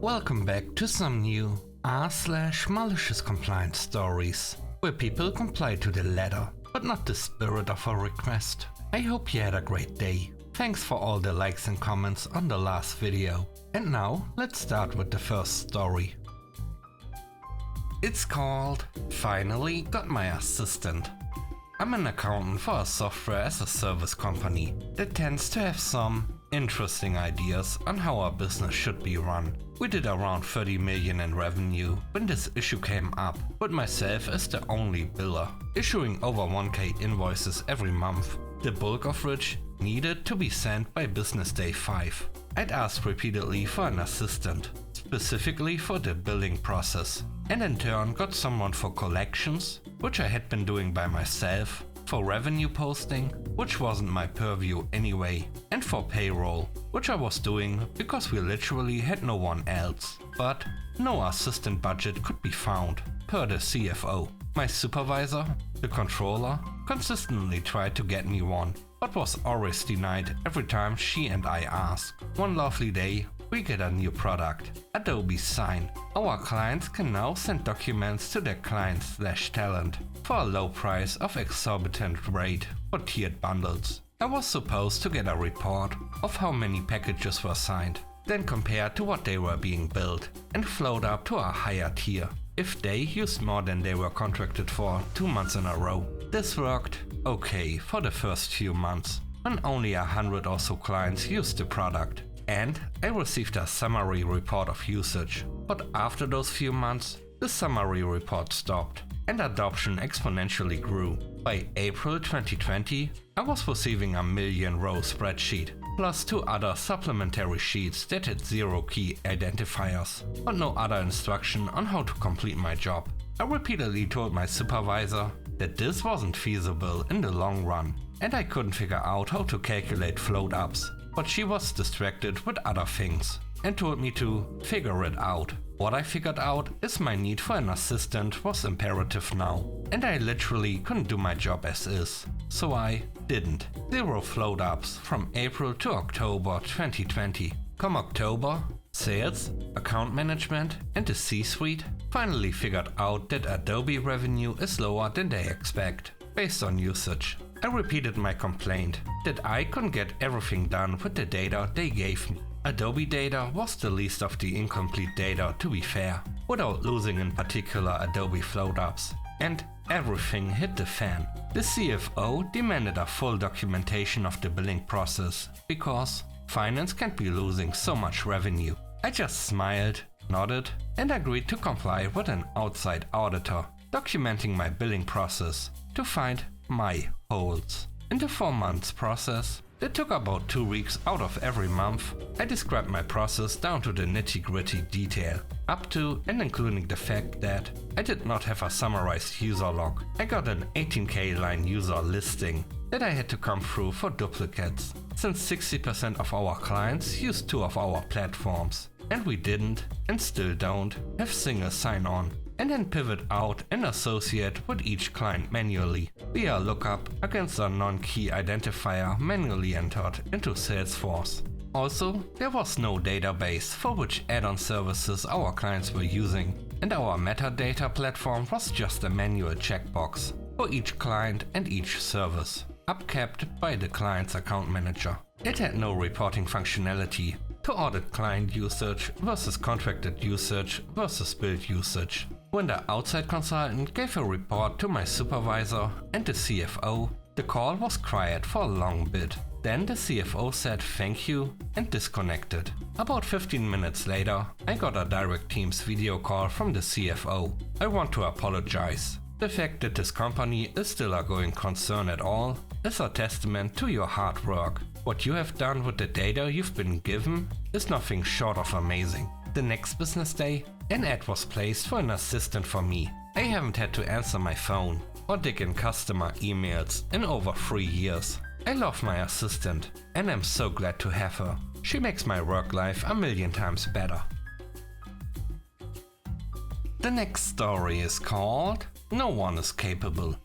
Welcome back to some new r/malicious compliance stories, where people comply to the letter, but not the spirit of a request. I hope you had a great day. Thanks for all the likes and comments on the last video. And now, let's start with the first story. It's called Finally Got My Assistant. I'm an accountant for a software as a service company that tends to have some interesting ideas on how our business should be run. We did around 30 million in revenue when this issue came up, with myself as the only biller, issuing over 1k invoices every month, the bulk of which needed to be sent by business day 5. I'd asked repeatedly for an assistant, specifically for the billing process, and in turn got someone for collections, which I had been doing by myself, for revenue posting, which wasn't my purview anyway, and for payroll, which I was doing because we literally had no one else. But no assistant budget could be found, per the CFO. My supervisor, the controller, consistently tried to get me one, but was always denied every time she and I asked. One lovely day, we get a new product, Adobe Sign. Our clients can now send documents to their client/talent for a low price of exorbitant rate for tiered bundles. I was supposed to get a report of how many packages were signed, then compare to what they were being billed and float up to a higher tier if they used more than they were contracted for 2 months in a row. This worked okay for the first few months, when only 100 or so clients used the product, and I received a summary report of usage. But after those few months, the summary report stopped and adoption exponentially grew. By April 2020, I was receiving a 1,000,000-row spreadsheet, plus 2 other supplementary sheets that had 0 key identifiers, but no other instruction on how to complete my job. I repeatedly told my supervisor that this wasn't feasible in the long run, and I couldn't figure out how to calculate float ups, but she was distracted with other things and told me to figure it out. What I figured out is my need for an assistant was imperative now, and I literally couldn't do my job as is, so I didn't. 0 float ups from April to October 2020. Come October, sales, account management and the C-suite finally figured out that Adobe revenue is lower than they expect, based on usage. I repeated my complaint that I couldn't get everything done with the data they gave me. Adobe data was the least of the incomplete data, to be fair, without losing in particular Adobe float ups, and everything hit the fan. The CFO demanded a full documentation of the billing process, because finance can't be losing so much revenue. I just smiled, nodded, and agreed to comply with an outside auditor, documenting my billing process to find my holes. In the 4 months process, that took about 2 weeks out of every month, I described my process down to the nitty-gritty detail, up to and including the fact that I did not have a summarized user log. I got an 18k line user listing that I had to come through for duplicates, since 60% of our clients use 2 of our platforms, and we didn't, and still don't, have single sign-on, and then pivot out and associate with each client manually via lookup against a non-key identifier manually entered into Salesforce. Also, there was no database for which add-on services our clients were using, and our metadata platform was just a manual checkbox for each client and each service, upkept by the client's account manager. It had no reporting functionality to audit client usage versus contracted usage versus billed usage. When the outside consultant gave a report to my supervisor and the CFO, the call was quiet for a long bit. Then the CFO said thank you and disconnected. About 15 minutes later, I got a direct Teams video call from the CFO. I want to apologize. The fact that this company is still a going concern at all is a testament to your hard work. What you have done with the data you've been given is nothing short of amazing. The next business day, an ad was placed for an assistant for me. I haven't had to answer my phone or dig in customer emails in over 3 years. I love my assistant and I'm so glad to have her. She makes my work life a million times better. The next story is called No One is Capable.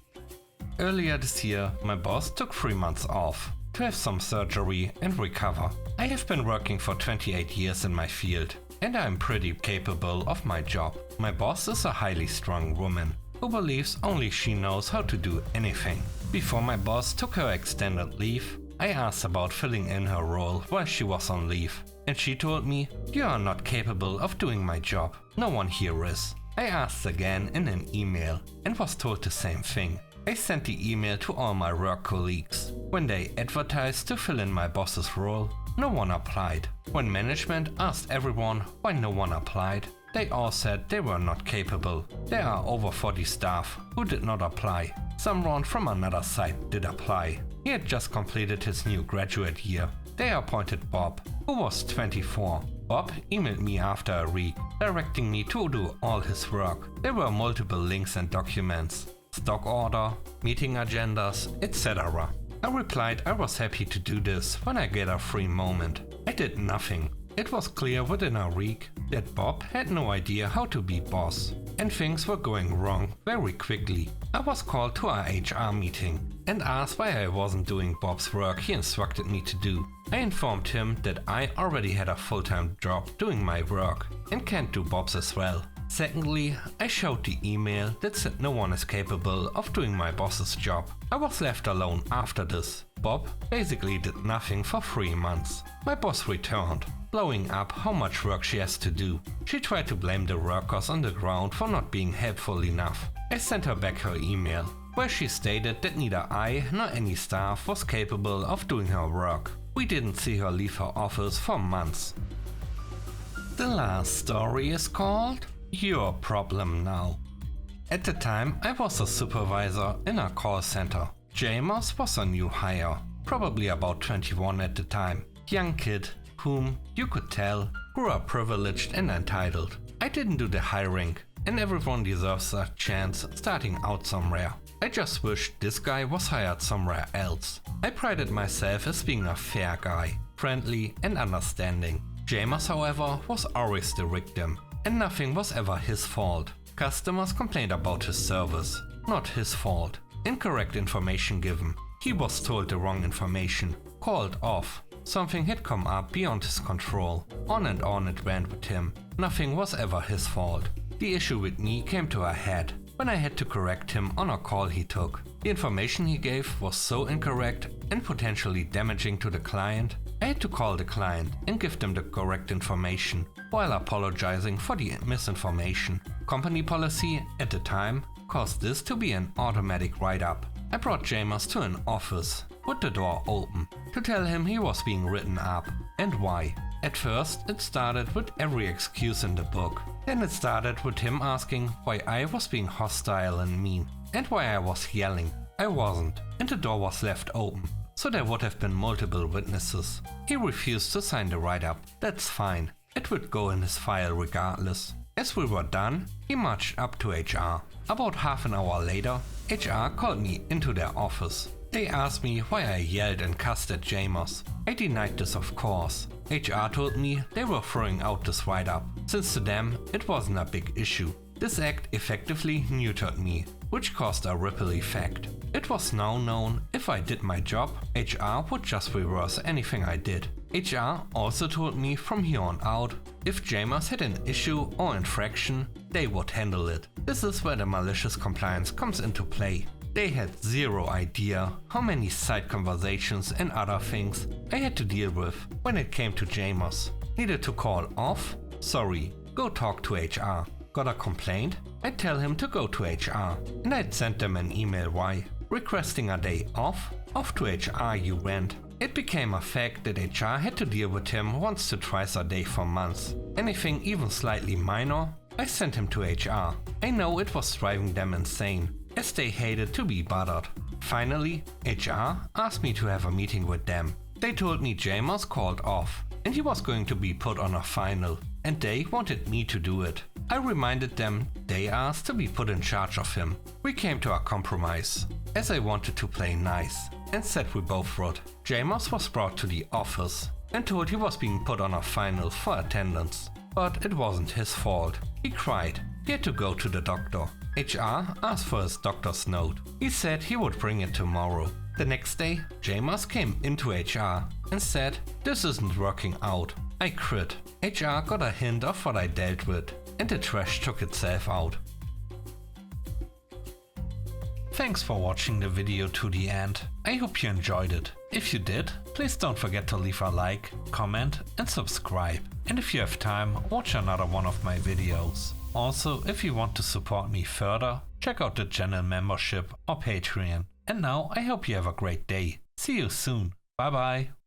Earlier this year, my boss took 3 months off to have some surgery and recover. I have been working for 28 years in my field, and I'm pretty capable of my job. My boss is a highly strong woman who believes only she knows how to do anything. Before my boss took her extended leave, I asked about filling in her role while she was on leave, and she told me, "You are not capable of doing my job. No one here is." I asked again in an email and was told the same thing. I sent the email to all my work colleagues. When they advertised to fill in my boss's role, no one applied. When management asked everyone why no one applied, they all said they were not capable. There are over 40 staff who did not apply. Someone from another site did apply. He had just completed his new graduate year. They appointed Bob, who was 24. Bob emailed me after a week, directing me to do all his work. There were multiple links and documents, stock order, meeting agendas, etc. I replied I was happy to do this when I get a free moment. I did nothing. It was clear within a week that Bob had no idea how to be boss, and things were going wrong very quickly. I was called to a HR meeting and asked why I wasn't doing Bob's work he instructed me to do. I informed him that I already had a full-time job doing my work and can't do Bob's as well. Secondly, I showed the email that said no one is capable of doing my boss's job. I was left alone after this. Bob basically did nothing for 3 months. My boss returned, blowing up how much work she has to do. She tried to blame the workers on the ground for not being helpful enough. I sent her back her email, where she stated that neither I nor any staff was capable of doing her work. We didn't see her leave her office for months. The last story is called Your Problem Now. At the time, I was a supervisor in a call center. James was a new hire, probably about 21 at the time. Young kid, whom, you could tell, grew up privileged and entitled. I didn't do the hiring, and everyone deserves a chance starting out somewhere. I just wished this guy was hired somewhere else. I prided myself as being a fair guy, friendly and understanding. James, however, was always the victim, and nothing was ever his fault. Customers complained about his service, not his fault. Incorrect information given. He was told the wrong information, called off. Something had come up beyond his control. On and on it went with him. Nothing was ever his fault. The issue with me came to a head when I had to correct him on a call he took. The information he gave was so incorrect and potentially damaging to the client, I had to call the client and give them the correct information while apologizing for the misinformation. Company policy at the time caused this to be an automatic write-up. I brought James to an office with the door open to tell him he was being written up and why. At first it started with every excuse in the book. Then it started with him asking why I was being hostile and mean and why I was yelling. I wasn't, and the door was left open, so there would have been multiple witnesses. He refused to sign the write-up. That's fine. It would go in his file regardless. As we were done, he marched up to HR. About half an hour later, HR called me into their office. They asked me why I yelled and cussed at James. I denied this, of course. HR told me they were throwing out this write-up, since to them it wasn't a big issue. This act effectively neutered me, which caused a ripple effect. It was now known if I did my job, HR would just reverse anything I did. HR also told me from here on out, if James had an issue or infraction, they would handle it. This is where the malicious compliance comes into play. They had zero idea how many side conversations and other things I had to deal with when it came to James. Needed to call off? Sorry, go talk to HR. Got a complaint? I'd tell him to go to HR, and I'd send them an email why. Requesting a day off? Off to HR you went. It became a fact that HR had to deal with him once to twice a day for months. Anything even slightly minor? I sent him to HR. I know it was driving them insane, as they hated to be bothered. Finally, HR asked me to have a meeting with them. They told me James called off, and he was going to be put on a final, and they wanted me to do it. I reminded them they asked to be put in charge of him. We came to a compromise, as I wanted to play nice, and said we both would. James was brought to the office and told he was being put on a final for attendance. But it wasn't his fault. He cried. He had to go to the doctor. HR asked for his doctor's note. He said he would bring it tomorrow. The next day, James came into HR and said, "This isn't working out. I quit." HR got a hint of what I dealt with, and the trash took itself out. Thanks for watching the video to the end. I hope you enjoyed it. If you did, please don't forget to leave a like, comment and subscribe. And if you have time, watch another one of my videos. Also, if you want to support me further, check out the channel membership or Patreon. And now I hope you have a great day. See you soon. Bye bye.